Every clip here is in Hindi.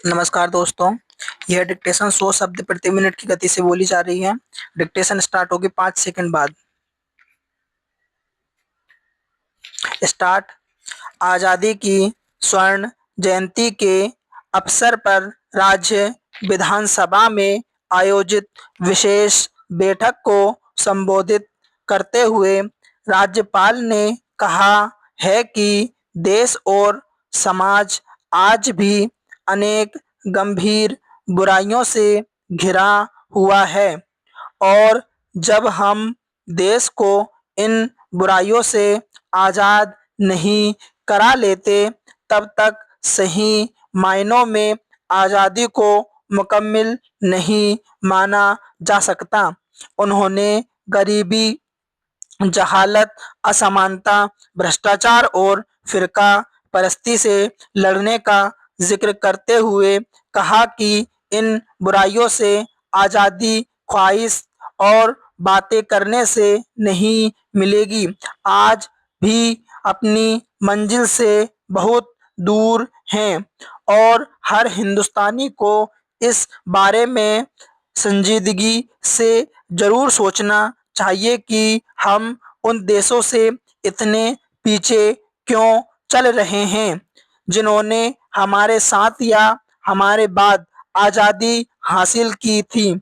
नमस्कार दोस्तों। यह डिक्टेशन 100 शब्द प्रति मिनट की गति से बोली जा रही है। डिक्टेशन स्टार्ट होगी 5 सेकंड बाद। स्टार्ट। आज़ादी की स्वर्ण जयंती के अवसर पर राज्य विधानसभा में आयोजित विशेष बैठक को संबोधित करते हुए राज्यपाल ने कहा है कि देश और समाज आज भी अनेक गंभीर बुराइयों से घिरा हुआ है और जब हम देश को इन बुराइयों से आज़ाद नहीं करा लेते तब तक सही मायनों में आज़ादी को मुकम्मल नहीं माना जा सकता। उन्होंने गरीबी, जहालत, असमानता, भ्रष्टाचार और फिरका परस्ती से लड़ने का जिक्र करते हुए कहा कि इन बुराइयों से आज़ादी ख्वाहिश और बातें करने से नहीं मिलेगी। आज भी अपनी मंजिल से बहुत दूर हैं और हर हिंदुस्तानी को इस बारे में संजीदगी से जरूर सोचना चाहिए कि हम उन देशों से इतने पीछे क्यों चल रहे हैं जिन्होंने हमारे साथ या हमारे बाद आज़ादी हासिल की थी।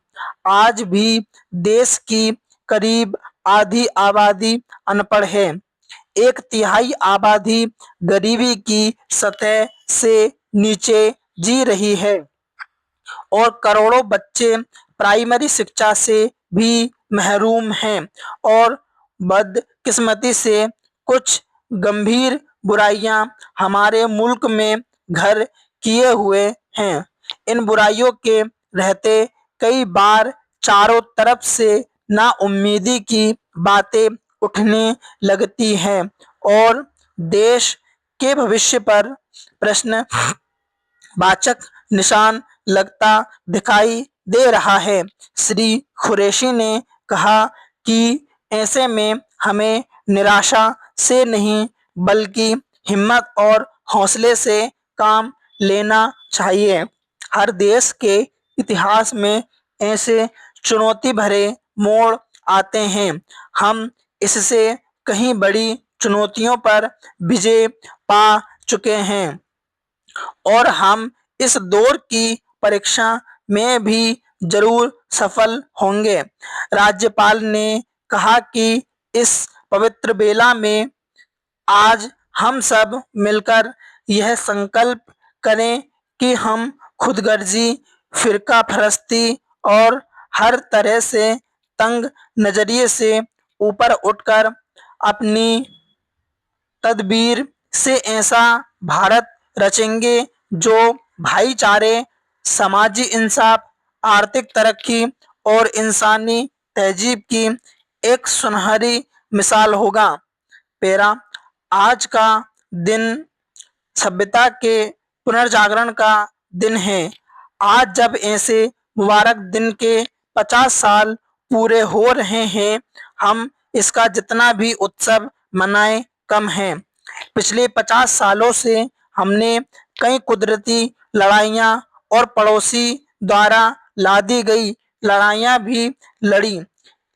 आज भी देश की करीब आधी आबादी अनपढ़ है, एक तिहाई आबादी गरीबी की सतह से नीचे जी रही है और करोड़ों बच्चे प्राइमरी शिक्षा से भी महरूम हैं और बदकिस्मती से कुछ गंभीर बुराइयां हमारे मुल्क में घर किए हुए हैं। इन बुराइयों के रहते कई बार चारों तरफ से नाउम्मीदी की बातें उठने लगती हैं और देश के भविष्य पर प्रश्न वाचक निशान लगता दिखाई दे रहा है। श्री कुरैशी ने कहा कि ऐसे में हमें निराशा से नहीं बल्कि हिम्मत और हौसले से काम लेना चाहिए। हर देश के इतिहास में ऐसे चुनौती भरे मोड़ आते हैं। हम इससे कहीं बड़ी चुनौतियों पर विजय पा चुके हैं और हम इस दौर की परीक्षा में भी जरूर सफल होंगे। राज्यपाल ने कहा कि इस पवित्र बेला में आज हम सब मिलकर यह संकल्प करें कि हम खुदगर्जी, फिरका परस्ती और हर तरह से तंग नजरिए से ऊपर उठकर अपनी तदबीर से ऐसा भारत रचेंगे जो भाईचारे, समाजी इंसाफ, आर्थिक तरक्की और इंसानी तहजीब की एक सुनहरी मिसाल होगा। पेरा। आज का दिन सभ्यता के पुनर्जागरण का दिन है। आज जब ऐसे मुबारक दिन के 50 साल पूरे हो रहे हैं, हम इसका जितना भी उत्सव मनाएं कम है। पिछले 50 सालों से हमने कई कुदरती लड़ाइयाँ और पड़ोसी द्वारा लादी गई लड़ाइयाँ भी लड़ी,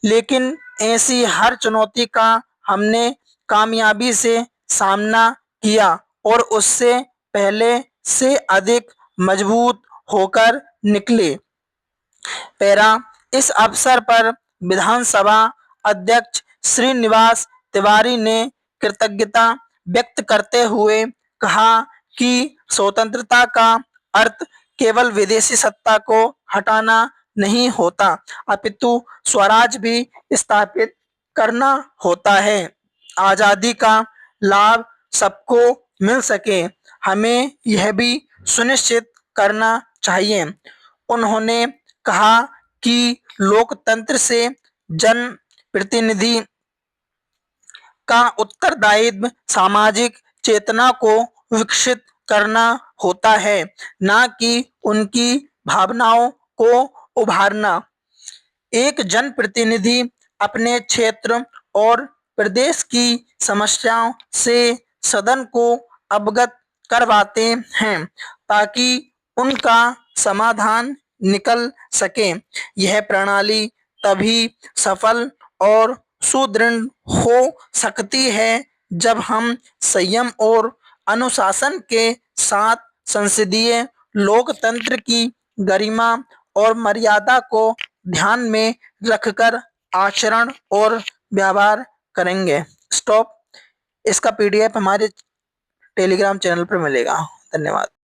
लेकिन ऐसी हर चुनौती का हमने कामयाबी से सामना किया और उससे पहले से अधिक मजबूत होकर निकले। पैरा। इस अवसर पर विधानसभा अध्यक्ष श्रीनिवास तिवारी ने कृतज्ञता व्यक्त करते हुए कहा कि स्वतंत्रता का अर्थ केवल विदेशी सत्ता को हटाना नहीं होता, अपितु स्वराज भी स्थापित करना होता है। आजादी का लाभ सबको मिल सके, हमें यह भी सुनिश्चित करना चाहिए। उन्होंने कहा कि लोकतंत्र से जन प्रतिनिधि का उत्तरदायित्व सामाजिक चेतना को विकसित करना होता है, न कि उनकी भावनाओं को उभारना। एक जनप्रतिनिधि अपने क्षेत्र और प्रदेश की समस्याओं से सदन को अवगत करवाते हैं ताकि उनका समाधान निकल सके। यह प्रणाली तभी सफल और सुदृढ़ हो सकती है जब हम संयम और अनुशासन के साथ संसदीय लोकतंत्र की गरिमा और मर्यादा को ध्यान में रखकर आचरण और व्यवहार करेंगे। स्टॉप। इसका पीडीएफ हमारे टेलीग्राम चैनल पर मिलेगा। धन्यवाद।